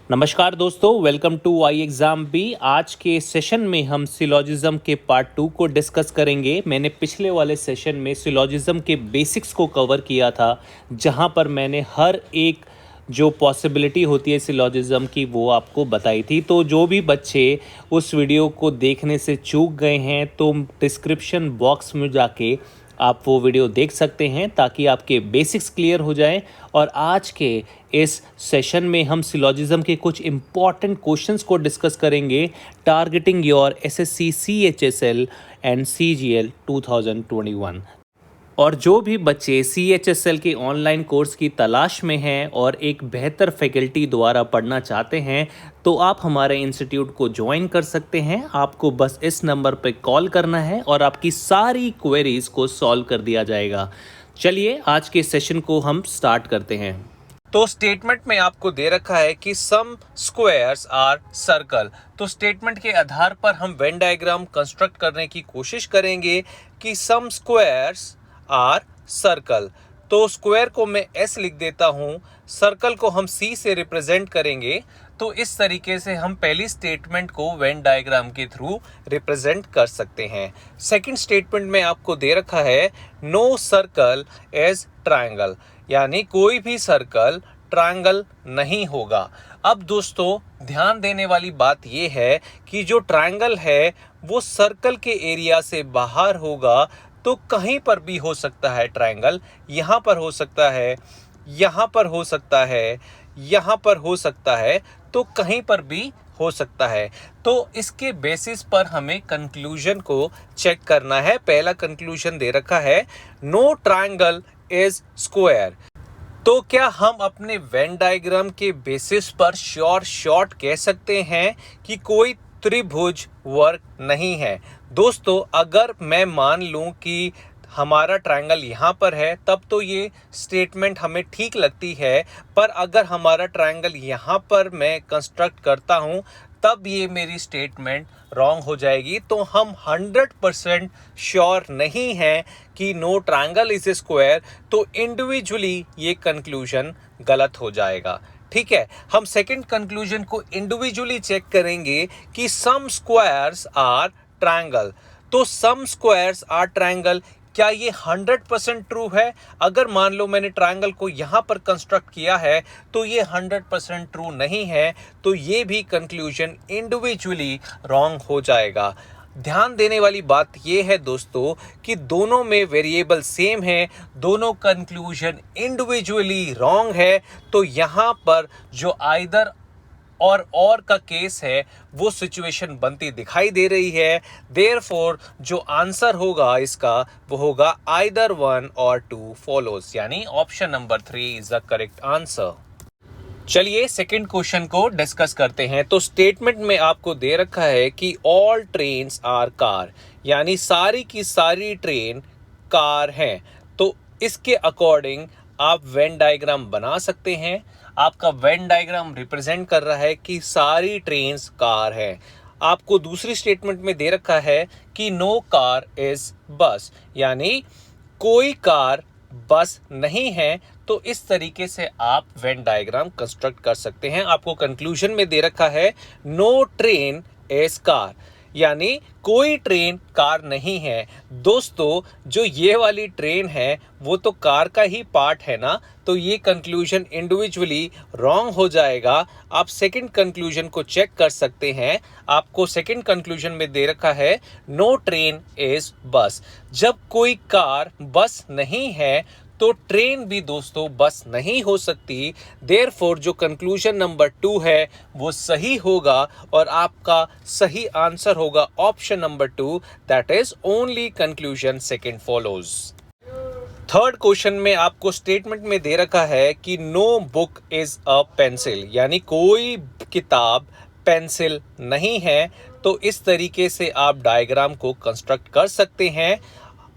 नमस्कार दोस्तों, welcome to I exam B. आज के सेशन में हम सिलॉजिज्म के पार्ट 2 को डिस्कस करेंगे। मैंने पिछले वाले सेशन में सिलॉजिज्म के बेसिक्स को कवर किया था, जहां पर मैंने हर एक जो पॉसिबिलिटी होती है सिलॉजिज्म की वो आपको बताई थी। तो जो भी बच्चे उस वीडियो को देखने से चूक गए हैं तो डिस्क्रिप्शन बॉक्स में जाके आप वो वीडियो देख सकते हैं ताकि आपके बेसिक्स क्लियर हो जाएं। और आज के इस सेशन में हम सिलॉजिज्म के कुछ इम्पॉर्टेंट क्वेश्चंस को डिस्कस करेंगे, targeting your SSC CHSL and CGL 2021। और जो भी बच्चे CHSL के ऑनलाइन कोर्स की तलाश में हैं और एक बेहतर फैकल्टी द्वारा पढ़ना चाहते हैं तो आप हमारे इंस्टीट्यूट को ज्वाइन कर सकते हैं। आपको बस इस नंबर पर कॉल करना है और आपकी सारी क्वेरीज को सॉल्व कर दिया जाएगा। चलिए आज के सेशन को हम स्टार्ट करते हैं। तो स्टेटमेंट में आपको दे रखा है कि सम स्क्वायर्स आर सर्कल। तो स्टेटमेंट के आधार पर हम वेन डायग्राम कंस्ट्रक्ट करने की कोशिश करेंगे कि सम स्क्वायर्स आर सर्कल। तो स्क्वायर को मैं S लिख देता हूं, सर्कल को हम C से रिप्रेजेंट करेंगे। तो इस तरीके से हम पहली स्टेटमेंट को वेन डायग्राम के थ्रू रिप्रेजेंट कर सकते हैं। सेकंड स्टेटमेंट में आपको दे रखा है नो सर्कल एज ट्रायंगल, यानी कोई भी सर्कल ट्रायंगल नहीं होगा। अब दोस्तों ध्यान देने वाली बात यह है कि जो ट्रायंगल है वो सर्कल के एरिया से बाहर होगा। तो कहीं पर भी हो सकता है ट्रायंगल, यहाँ पर हो सकता है, यहाँ पर हो सकता है, यहाँ पर हो सकता है, तो कहीं पर भी हो सकता है। तो इसके बेसिस पर हमें कंक्लूजन को चेक करना है। पहला कंक्लूजन दे रखा है नो ट्रायंगल इज स्क्वायर। तो क्या हम अपने वेन डायग्राम के बेसिस पर शॉर्ट कह सकते हैं कि कोई त्रिभुज वर्ग नहीं है? दोस्तों अगर मैं मान लूं कि हमारा ट्रायंगल यहाँ पर है तब तो ये स्टेटमेंट हमें ठीक लगती है, पर अगर हमारा ट्रायंगल यहाँ पर मैं कंस्ट्रक्ट करता हूँ तब ये मेरी स्टेटमेंट रॉन्ग हो जाएगी। तो हम 100% श्योर नहीं हैं कि no triangle is a square, तो इंडिविजुअली ये कंक्लूजन गलत हो जाएगा। ठीक है, हम सेकंड कंक्लूजन को इंडिविजुअली चेक करेंगे कि सम स्क्वायर्स आर ट्रायंगल। तो सम स्क्वायर्स आर ट्रायंगल, क्या ये 100% ट्रू है? अगर मान लो मैंने ट्रायंगल को यहां पर कंस्ट्रक्ट किया है तो ये 100% ट्रू नहीं है, तो ये भी कंक्लूजन इंडिविजुअली रॉन्ग हो जाएगा। ध्यान देने वाली बात यह है दोस्तों कि दोनों में वेरिएबल सेम है, दोनों कंक्लूजन इंडिविजुअली रॉन्ग है। तो यहाँ पर जो आइदर और का केस है वो सिचुएशन बनती दिखाई दे रही है। देयरफॉर जो आंसर होगा इसका वो होगा आइदर 1 और 2 फॉलोज, यानी option number 3 is the correct answer. चलिए सेकंड क्वेश्चन को डिस्कस करते हैं। तो स्टेटमेंट में आपको दे रखा है कि ऑल ट्रेन्स आर कार, यानी सारी की सारी ट्रेन कार हैं। तो इसके अकॉर्डिंग आप वेन डायग्राम बना सकते हैं। आपका वेन डायग्राम रिप्रेजेंट कर रहा है कि सारी ट्रेन्स कार हैं। आपको दूसरी स्टेटमेंट में दे रखा है कि नो कार इज बस, यानी कोई कार बस नहीं है। तो इस तरीके से आप वेन डायग्राम कंस्ट्रक्ट कर सकते हैं। आपको कंक्लूजन में दे रखा है नो ट्रेन इज कार, यानी कोई ट्रेन कार नहीं है। दोस्तों जो ये वाली ट्रेन है वो तो कार का ही पार्ट है ना, तो ये कंक्लूजन इंडिविजुअली रॉन्ग हो जाएगा। आप सेकंड कंक्लूजन को चेक कर सकते हैं। आपको सेकंड कंक्लूजन में दे रखा है नो ट्रेन इज बस। जब कोई कार बस नहीं है तो ट्रेन भी दोस्तों बस नहीं हो सकती। देयरफॉर जो कंक्लूजन नंबर 2 है वो सही होगा और आपका सही आंसर होगा option number 2, that is only conclusion second follows. Third question में आपको स्टेटमेंट में दे रखा है कि no book is a pencil, यानी कोई किताब पेंसिल नहीं है। तो इस तरीके से आप डायग्राम को कंस्ट्रक्ट कर सकते हैं।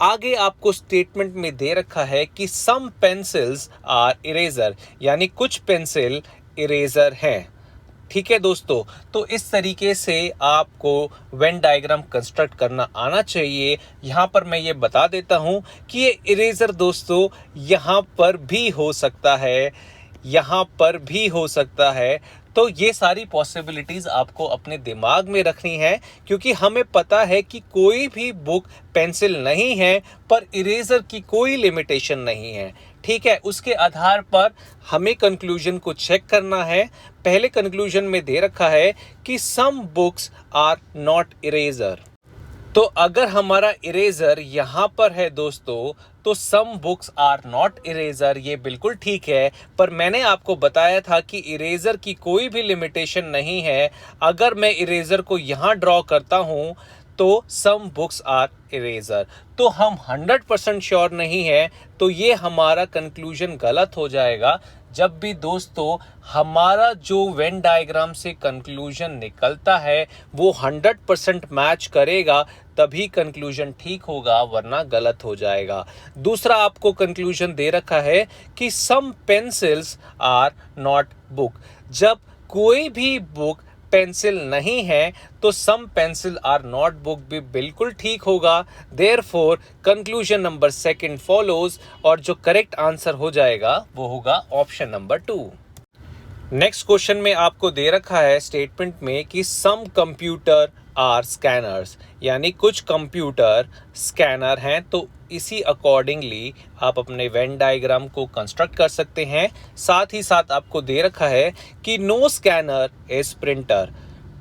आगे आपको स्टेटमेंट में दे रखा है कि सम पेंसिल्स आर इरेजर, यानी कुछ पेंसिल इरेजर हैं। ठीक है दोस्तों, तो इस तरीके से आपको वेन डायग्राम कंस्ट्रक्ट करना आना चाहिए। यहाँ पर मैं ये बता देता हूँ कि ये इरेजर दोस्तों यहाँ पर भी हो सकता है, यहाँ पर भी हो सकता है। तो ये सारी पॉसिबिलिटीज़ आपको अपने दिमाग में रखनी है, क्योंकि हमें पता है कि कोई भी बुक पेंसिल नहीं है, पर इरेज़र की कोई लिमिटेशन नहीं है। ठीक है, उसके आधार पर हमें कंक्लूजन को चेक करना है। पहले कंक्लूजन में दे रखा है कि some books are not eraser. तो अगर हमारा इरेज़र यहाँ पर है दोस्तों, तो some books are not eraser, ये बिल्कुल ठीक है। पर मैंने आपको बताया था कि इरेज़र की कोई भी लिमिटेशन नहीं है। अगर मैं इरेज़र को यहाँ ड्रॉ करता हूँ तो सम बुक्स आर इरेज़र, तो हम 100% श्योर नहीं है, तो ये हमारा कंक्लूजन गलत हो जाएगा। जब भी दोस्तों हमारा जो वेन डायग्राम से कंक्लूजन निकलता है वो 100% मैच करेगा, तभी कंक्लूजन ठीक होगा, वरना गलत हो जाएगा। दूसरा आपको कंक्लूजन दे रखा है कि सम पेंसिल्स आर नॉट बुक। जब कोई भी बुक पेंसिल नहीं है तो सम पेंसिल आर नॉट बुक भी बिल्कुल ठीक होगा। देयरफॉर कंक्लूजन नंबर 2 फॉलोज, और जो करेक्ट आंसर हो जाएगा वो होगा ऑप्शन नंबर 2। नेक्स्ट क्वेश्चन में आपको दे रखा है स्टेटमेंट में कि सम कंप्यूटर आर स्कैनर्स, यानी कुछ कंप्यूटर स्कैनर हैं। तो इसी अकॉर्डिंगली आप अपने वेन डायग्राम को कंस्ट्रक्ट कर सकते हैं। साथ ही साथ आपको दे रखा है कि नो स्कैनर इज प्रिंटर।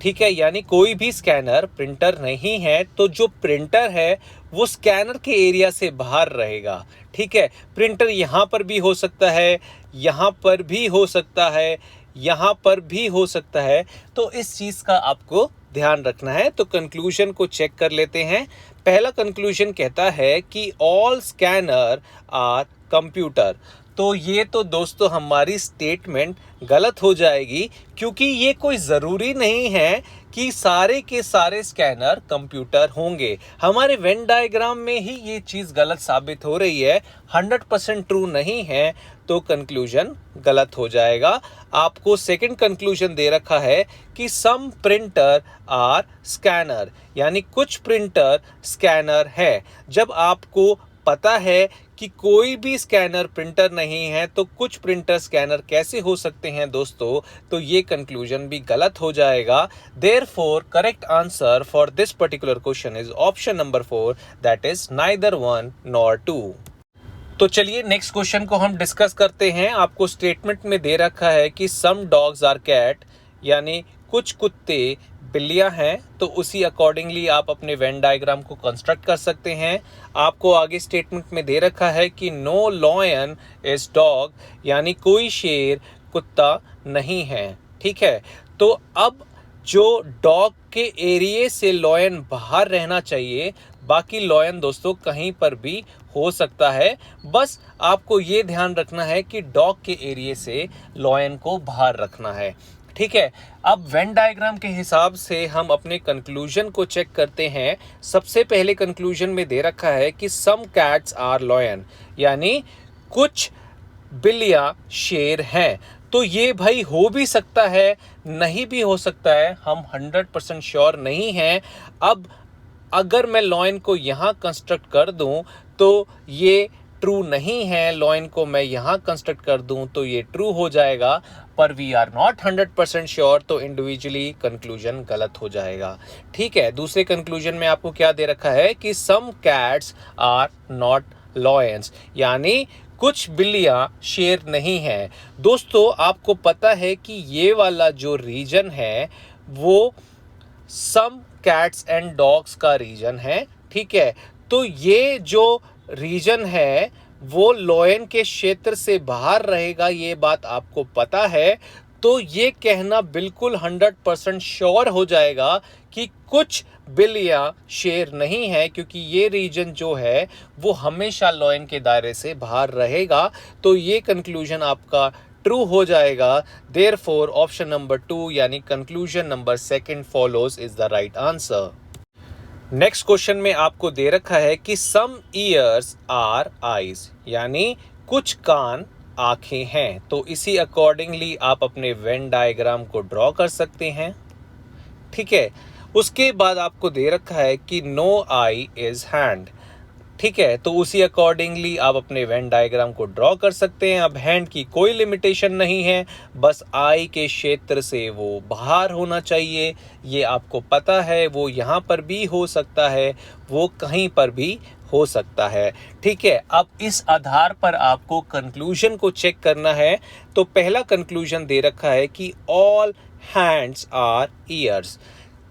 ठीक है, यानी कोई भी स्कैनर प्रिंटर नहीं है, तो जो प्रिंटर है वो स्कैनर के एरिया से बाहर रहेगा। ठीक है, प्रिंटर यहाँ पर भी हो सकता है, यहाँ पर भी हो सकता है, यहाँ पर भी हो सकता है, तो इस चीज़ का आपको ध्यान रखना है। तो कंक्लूजन को चेक कर लेते हैं। पहला कंक्लूजन कहता है कि ऑल स्कैनर आर कंप्यूटर। तो ये तो दोस्तों हमारी स्टेटमेंट गलत हो जाएगी, क्योंकि ये कोई ज़रूरी नहीं है कि सारे के सारे स्कैनर कंप्यूटर होंगे। हमारे वेन डायग्राम में ही ये चीज़ गलत साबित हो रही है, 100% ट्रू नहीं है, तो कंक्लूजन गलत हो जाएगा। आपको सेकंड कंक्लूजन दे रखा है कि सम प्रिंटर आर स्कैनर, यानी कुछ प्रिंटर स्कैनर है। जब आपको पता है कि कोई भी स्कैनर प्रिंटर नहीं है, तो कुछ प्रिंटर स्कैनर कैसे हो सकते हैं दोस्तों, तो ये कंक्लूजन भी गलत हो जाएगा। Therefore correct answer for this particular question is option number 4, that is neither 1 nor 2। तो चलिए नेक्स्ट क्वेश्चन को हम डिस्कस करते हैं। आपको स्टेटमेंट में दे रखा है कि सम डॉग्स आर कैट, यानी कुछ कुत्ते बिल्लियां हैं, तो उसी अकॉर्डिंगली आप अपने वेन डायग्राम को कंस्ट्रक्ट कर सकते हैं। आपको आगे स्टेटमेंट में दे रखा है कि नो लॉयन इज डॉग, यानी कोई शेर कुत्ता नहीं है। ठीक है, तो अब जो डॉग के एरिया से लॉयन बाहर रहना चाहिए, बाकी लॉयन दोस्तों कहीं पर भी हो सकता है। बस आपको ये ध्यान रखना है कि डॉग के एरिया से लॉयन को बाहर रखना है। ठीक है, अब वेन डायग्राम के हिसाब से हम अपने कंक्लूजन को चेक करते हैं। सबसे पहले कंक्लूजन में दे रखा है कि सम कैट्स आर लॉयन, यानी कुछ बिल्लियां शेर हैं। तो ये भाई हो भी सकता है, नहीं भी हो सकता है, हम 100% श्योर नहीं हैं। अब अगर मैं लॉयन को यहाँ कंस्ट्रक्ट कर दूं तो ये ट्रू नहीं है, लॉयन को मैं यहाँ कंस्ट्रक्ट कर दूं तो ये ट्रू हो जाएगा, पर वी आर नॉट 100% श्योर, तो इंडिविजुअली कंक्लूजन गलत हो जाएगा। ठीक है, दूसरे कंक्लूजन में आपको क्या दे रखा है कि some cats are not lions, यानी कुछ बिल्लियां शेर नहीं हैं। दोस्तों आपको पता है कि ये वाला जो रीजन है वो सम कैट्स एंड डॉग्स का रीजन है। ठीक है, तो ये जो रीजन है वो लॉयन के क्षेत्र से बाहर रहेगा, ये बात आपको पता है। तो ये कहना बिल्कुल 100% श्योर हो जाएगा कि कुछ बिल्लियां शेर नहीं है, क्योंकि ये रीजन जो है वो हमेशा लॉयन के दायरे से बाहर रहेगा। तो ये कंक्लूजन आपका ट्रू हो जाएगा। देयरफॉर ऑप्शन नंबर 2 यानी conclusion number 2 follows is the right answer. Next question में आपको दे रखा है कि सम ईयर्स आर आईज, यानी कुछ कान आंखें हैं। तो इसी अकॉर्डिंगली आप अपने वेन डायग्राम को ड्रॉ कर सकते हैं। ठीक है, उसके बाद आपको दे रखा है कि नो आई इज हैंड। ठीक है, तो उसी अकॉर्डिंगली आप अपने वेन डायग्राम को ड्रॉ कर सकते हैं। अब हैंड की कोई लिमिटेशन नहीं है, बस आई के क्षेत्र से वो बाहर होना चाहिए, ये आपको पता है। वो यहाँ पर भी हो सकता है, वो कहीं पर भी हो सकता है। ठीक है, अब इस आधार पर आपको कंक्लूजन को चेक करना है। तो पहला कंक्लूजन दे रखा है कि ऑल हैंड्स आर ईयर्स।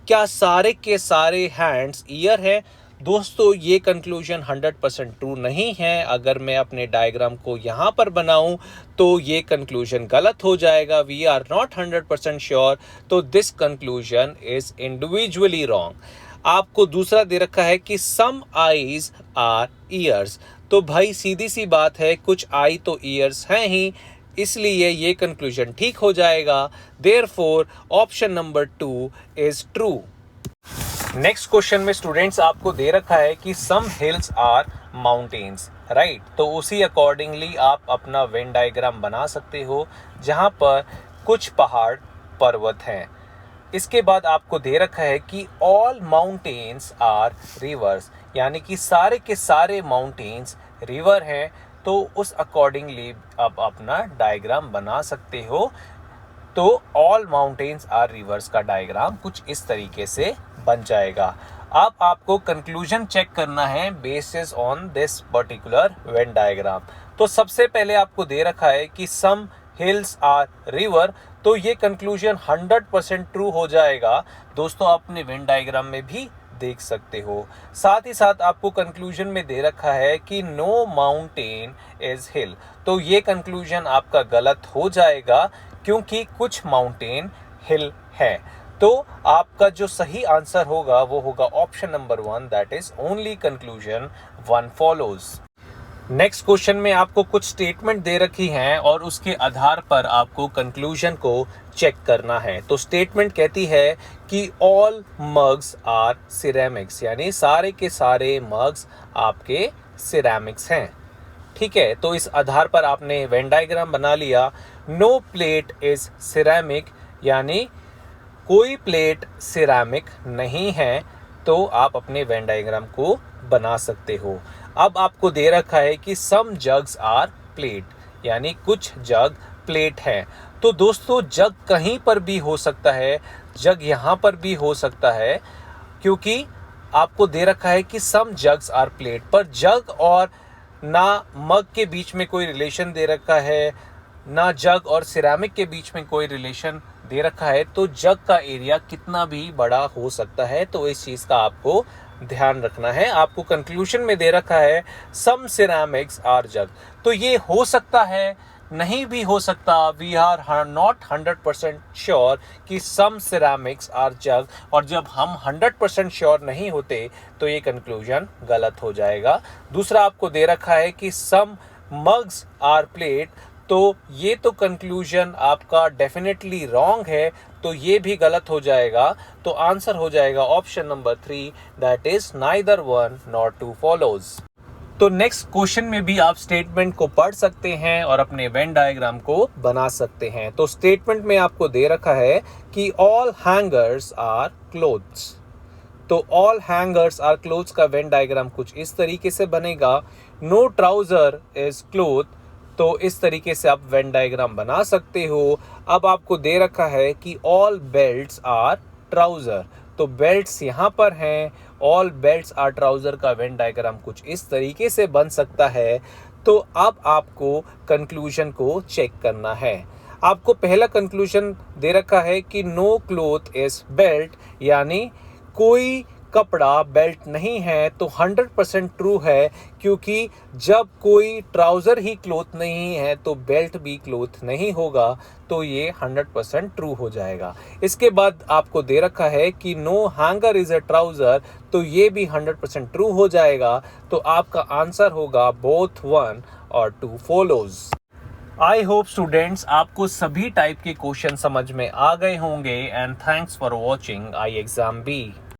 क्या सारे के सारे हैंड्स ईयर है? दोस्तों, ये कंक्लूजन 100% ट्रू नहीं है। अगर मैं अपने डायग्राम को यहाँ पर बनाऊं तो ये कंक्लूजन गलत हो जाएगा। वी आर नॉट 100% श्योर, तो this conclusion is individually wrong. आपको दूसरा दे रखा है कि सम आईज आर ईयर्स। तो भाई सीधी सी बात है, कुछ आई तो ईयर्स हैं ही, इसलिए ये कंक्लूजन ठीक हो जाएगा। Therefore option number 2 is true. Next question में स्टूडेंट्स आपको दे रखा है कि सम हिल्स आर माउंटेन्स, राइट। तो उसी अकॉर्डिंगली आप अपना वेन डायग्राम बना सकते हो, जहां पर कुछ पहाड़ पर्वत हैं। इसके बाद आपको दे रखा है कि ऑल माउंटेन्स आर रिवर्स, यानी कि सारे के सारे माउंटेन्स रिवर हैं। तो उस अकॉर्डिंगली आप अपना डायग्राम बना सकते हो। तो ऑल माउंटेन्स आर रिवर्स का डायग्राम कुछ इस तरीके से बन जाएगा। अब आपको कंक्लूजन चेक करना है basis on this particular Venn diagram. तो सबसे पहले आपको दे रखा है कि सम हिल्स आर रिवर, तो ये कंक्लूजन 100% ट्रू हो जाएगा। दोस्तों, आप अपने वेन डायग्राम में भी देख सकते हो। साथ ही साथ आपको कंक्लूजन में दे रखा है कि नो माउंटेन इज हिल, तो ये कंक्लूजन आपका गलत हो जाएगा, क्योंकि कुछ माउंटेन हिल है। तो आपका जो सही आंसर होगा वो होगा option number 1, that is only conclusion 1 follows. Next question में आपको कुछ स्टेटमेंट दे रखी हैं और उसके आधार पर आपको कंक्लूजन को चेक करना है। तो स्टेटमेंट कहती है कि ऑल मग्स आर सिरेमिक्स, यानी सारे के सारे मग्स आपके सिरेमिक्स हैं। ठीक है, तो इस आधार पर आपने वेन डायग्राम बना लिया। नो प्लेट इज सिरेमिक, यानी कोई प्लेट सिरेमिक नहीं है, तो आप अपने वेन डायग्राम को बना सकते हो। अब आपको दे रखा है कि सम जग्स आर प्लेट, यानी कुछ जग प्लेट है। तो दोस्तों, जग कहीं पर भी हो सकता है, जग यहाँ पर भी हो सकता है, क्योंकि आपको दे रखा है कि सम जग्स आर प्लेट, पर जग और ना मग के बीच में कोई रिलेशन दे रखा है, ना जग और सिरेमिक के बीच में कोई रिलेशन दे रखा है। तो जग का एरिया कितना भी बड़ा हो सकता है, तो इस चीज़ का आपको ध्यान रखना है। आपको कंक्लूजन में दे रखा है सम सिरेमिक्स आर जग, तो ये हो सकता है, नहीं भी हो सकता। वी आर नॉट 100% श्योर कि सम सिरेमिक्स आर जग, और जब हम 100% श्योर नहीं होते तो ये कंक्लूजन गलत हो जाएगा। दूसरा आपको दे रखा है कि सम मग्स आर प्लेट, तो ये तो कंक्लूजन आपका डेफिनेटली रॉन्ग है, तो ये भी गलत हो जाएगा। तो आंसर हो जाएगा option number 3, that is neither 1 nor 2 follows. तो नेक्स्ट क्वेश्चन में भी आप स्टेटमेंट को पढ़ सकते हैं और अपने वेन डायग्राम को बना सकते हैं। तो स्टेटमेंट में आपको दे रखा है कि ऑल हैंगर्स आर क्लोथ्स। तो ऑल हैंगर्स आर क्लोथ्स का वेन डायग्राम कुछ इस तरीके से बनेगा। नो ट्राउजर इज क्लोथ, तो इस तरीके से आप वेन डायग्राम बना सकते हो। अब आपको दे रखा है कि ऑल बेल्ट्स आर ट्राउजर, तो बेल्ट्स यहाँ पर हैं, ऑल बेल्ट्स आर ट्राउजर का वेन डायग्राम कुछ इस तरीके से बन सकता है। तो अब आपको कंक्लूजन को चेक करना है। आपको पहला कंक्लूजन दे रखा है कि नो क्लोथ इज बेल्ट, यानी कोई कपड़ा बेल्ट नहीं है, तो 100% ट्रू है, क्योंकि जब कोई ट्राउज़र ही क्लोथ नहीं है तो बेल्ट भी क्लोथ नहीं होगा, तो ये 100% ट्रू हो जाएगा। इसके बाद आपको दे रखा है कि no hanger is a trouser, तो ये भी 100% ट्रू हो जाएगा। तो आपका आंसर होगा बोथ 1 और 2 फॉलोज। आई होप स्टूडेंट्स आपको सभी टाइप के क्वेश्चन समझ में आ गए होंगे, and thanks for watching I exam B.